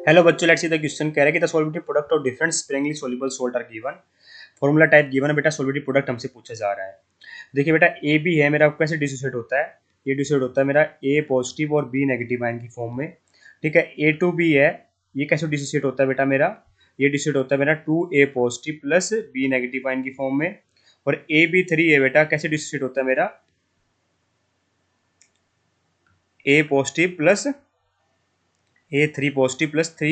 Hello बच्चों, let's see the question कह रहा है कि the solvative product of different sparingly soluble salt are given. Formula type given है बेटा, सॉल्वेटिव प्रोडक्ट हमसे पूछा जा रहा है। देखिए बेटा, ए बी है मेरा, कैसे डिसोसिएट होता है? ये डिसोसिएट होता है मेरा ए पॉजिटिव और बी नेगेटिव आयन की फॉर्म में। ठीक है, ए टू बी है, ये कैसे डिसोसिएट होता है बेटा मेरा? ये डिसोसिएट होता है मेरा two A positive plus B negative ion की फॉर्म में। और ए बी थ्री है बेटा, कैसे डिसोसिएट होता है मेरा? A positive plus A three positive plus three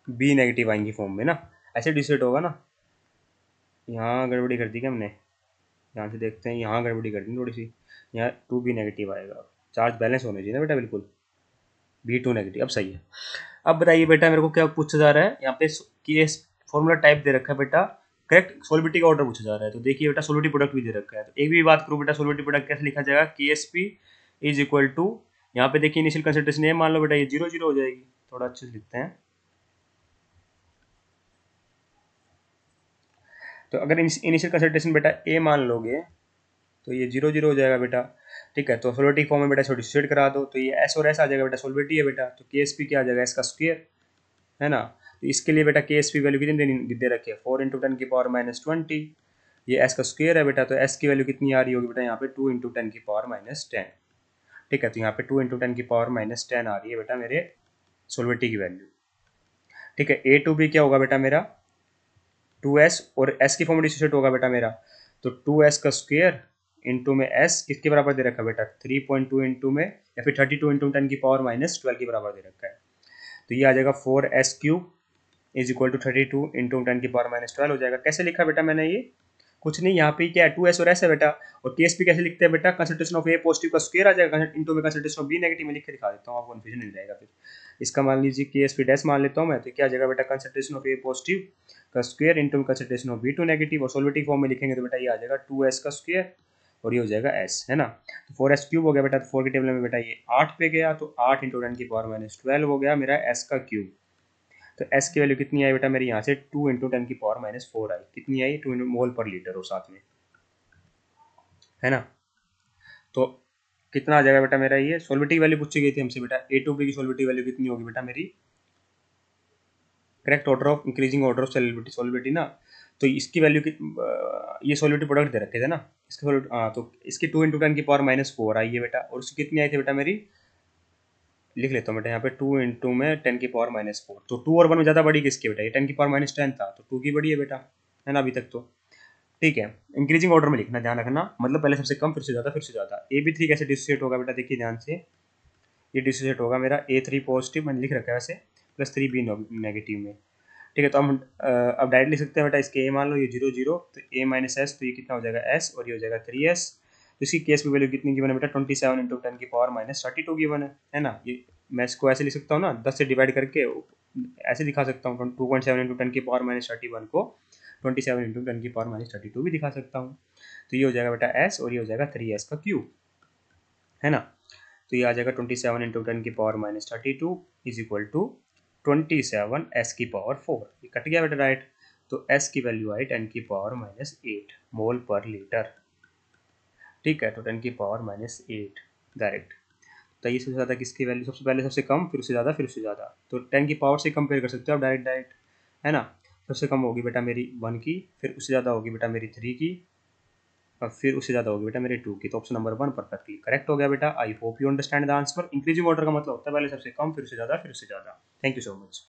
B negative ion की फॉर्म में ना, ऐसे डिसोसिएट होगा ना। यहाँ गड़बड़ी कर दी क्या हमने? यहाँ से देखते हैं, यहाँ गड़बड़ी कर दी थोड़ी सी। यहाँ टू बी नेगेटिव आएगा, चार्ज बैलेंस होना चाहिए ना बेटा, बिल्कुल बी टू नेगेटिव। अब सही है। अब बताइए बेटा, मेरे को क्या पूछा जा रहा है यहाँ पे कि ये फॉर्मूला टाइप दे रखा है बेटा, करेक्ट सॉल्विटी का ऑर्डर पूछा जा रहा है। तो देखिए बेटा, सॉल्विटी प्रोडक्ट भी दे रखा है। तो एक भी बात करूँ बेटा, सॉल्विटी प्रोडक्ट कैसे लिखा जाएगा? K S P is equal to, यहाँ पे देखिए इनिशियल कंसंट्रेशन ये मान लो बेटा, ये 0 0 हो जाएगी। थोड़ा अच्छे से लिखते हैं। तो अगर इनिशियल कंसंट्रेशन बेटा ए मान लोगे तो ये 0 0 हो जाएगा बेटा। ठीक है, तो सॉल्वेटिक फॉर्म में बेटा इसको डिसोसिएट करा दो, तो ये एस और एस आ जाएगा बेटा, सॉल्वेटी है बेटा। तो के एस पी क्या आ जाएगा? एस का स्क्वायर, है ना। तो इसके लिए बेटा के एस पी वैल्यू कितनी दे रखी है? 4 इंटू 10⁻20। ये एस का स्क्वायर है बेटा, तो एस की वैल्यू कितनी आ रही होगी बेटा यहाँ पे? 2 इंटू 10⁻10। ठीक है, तो यहाँ पे 2 इंटू 10⁻10 आ रही है बेटा मेरे सॉल्वेटी की वैल्यू। ठीक है, ए टू बी क्या होगा बेटा मेरा? 2s, और s की फॉर्म में डिसोसिएट होगा बेटा मेरा, तो 2s का स्क्वायर इंटू में s किसके बराबर दे रखा है बेटा? 3.2 इंटू में, या फिर 32 इंटू 10⁻12 के बराबर दे रखा है। तो ये आ जाएगा 4s cube is equal to 32 into 10⁻12 हो जाएगा। कैसे लिखा बेटा मैंने ये? कुछ नहीं, यहाँ पे क्या है? 2s और s है बेटा। और केस पी कैसे लिखते हैं बेटा? कंसंट्रेशन ऑफ ए पॉजिटिव का स्क्वायर आ जाएगा इंटू में कंसंट्रेशन ऑफ बी नेगेटिव में। लिख के दिखा देता हूँ, आपको कन्फ्यूजन नहीं रहेगा फिर। इसका मान लीजिए के एस पी डैश मान लेता हूँ मैं, तो क्या आ जाएगा बेटा? कंसंट्रेशन ऑफ ए पॉजिटिव का square into concentration of B two negative. और सॉल्वेटिव फॉर्म में लिखेंगे तो बेटा ये आ जाएगा 2s का स्क्वायर और ये हो जाएगा s, है ना। तो 4s क्यूब हो गया बेटा, तो 4 के टेबल में बेटा ये 8 पे गया, तो 8 इंटू 10⁻12 हो गया मेरा s का क्यूब। तो s की वैल्यू कितनी आई बेटा मेरी? यहाँ से 2 इंटू 10⁻4 आई। कितनी आई? 2 मोल पर लीटर हो साथ में, है ना। तो कितना आ जाएगा बेटा मेरा? ये सॉल्वेटिव वैल्यू पूछी गई थी हमसे बेटा, ए टू बी की सॉल्वेटिव वैल्यू कितनी होगी बेटा मेरी? Correct order of increasing order of solubility ना। तो इसकी वैल्यू ये सॉल्वेटिव प्रोडक्ट दे रखे थे ना, इसके हाँ, तो इसकी 2 इंटू 10⁻4 आई है बेटा। और उसकी कितनी आई थी बेटा मेरी? लिख लेता हूँ बेटा यहाँ पे, 2 इंटू में 10⁻4। तो 2 और 1 में ज़्यादा बड़ी किसकी बेटा? ये 10⁻10 था, तो 2 की बड़ी है बेटा, है ना अभी तक तो। ठीक है, इंक्रीजिंग ऑर्डर में लिखना, ध्यान रखना, मतलब पहले सबसे कम, फिर से ज़्यादा, फिर से ज़्यादा। ए बी थ्री कैसे डिसोसिएट होगा बेटा? देखिए ध्यान से, ये डिसोसिएट होगा मेरा ए थ्री पॉजिटिव, मैंने लिख रखा है वैसे, प्लस थ्री बी नेगेटिव में। ठीक है, तो हम अब डायरेक्ट लिख सकते हैं बेटा, इसके ए मान लो ये 0 0, तो ए माइनस एस, तो ये कितना हो जाएगा? एस, और ये हो जाएगा 3s। तो इसकी केस की वैल्यू कितनी गिवन है बेटा? 27 इंटू 10⁻32 गिवन है ना। ये मैं इसको ऐसे लिख सकता हूँ ना, 10 से डिवाइड करके ऐसे दिखा सकता हूँ, 2.7 इंटू 10⁻31 को 27 इंटू 10⁻32 भी दिखा सकता हूँ। तो ये हो जाएगा बेटा एस, और ये हो जाएगा 3s का क्यूब, है ना। तो ये आ जाएगा 27 into 10⁻32 is equal to 27 s की पावर 4। ये कट गया बेटा राइट। तो s की वैल्यू आई 10⁻8 मोल पर लीटर। ठीक है, तो 10⁻8 डायरेक्ट। तो ये सबसे ज़्यादा किसकी वैल्यू? सबसे पहले सबसे कम, फिर उससे ज़्यादा, फिर उससे ज़्यादा। तो 10 की पावर से कंपेयर कर सकते हो आप डायरेक्ट डायरेक्ट, है ना। सबसे कम होगी बेटा मेरी 1 की, फिर उससे ज़्यादा होगी बेटा मेरी 3 की, और फिर उससे ज़्यादा होगी बेटा मेरे 2 की। तो ऑप्शन नंबर 1 परफेक्टली करेक्ट हो गया बेटा। I hope you understand the answer. Increasing order का मतलब होता है पहले सबसे कम, फिर उससे ज़्यादा, फिर उससे ज़्यादा। Thank you so much.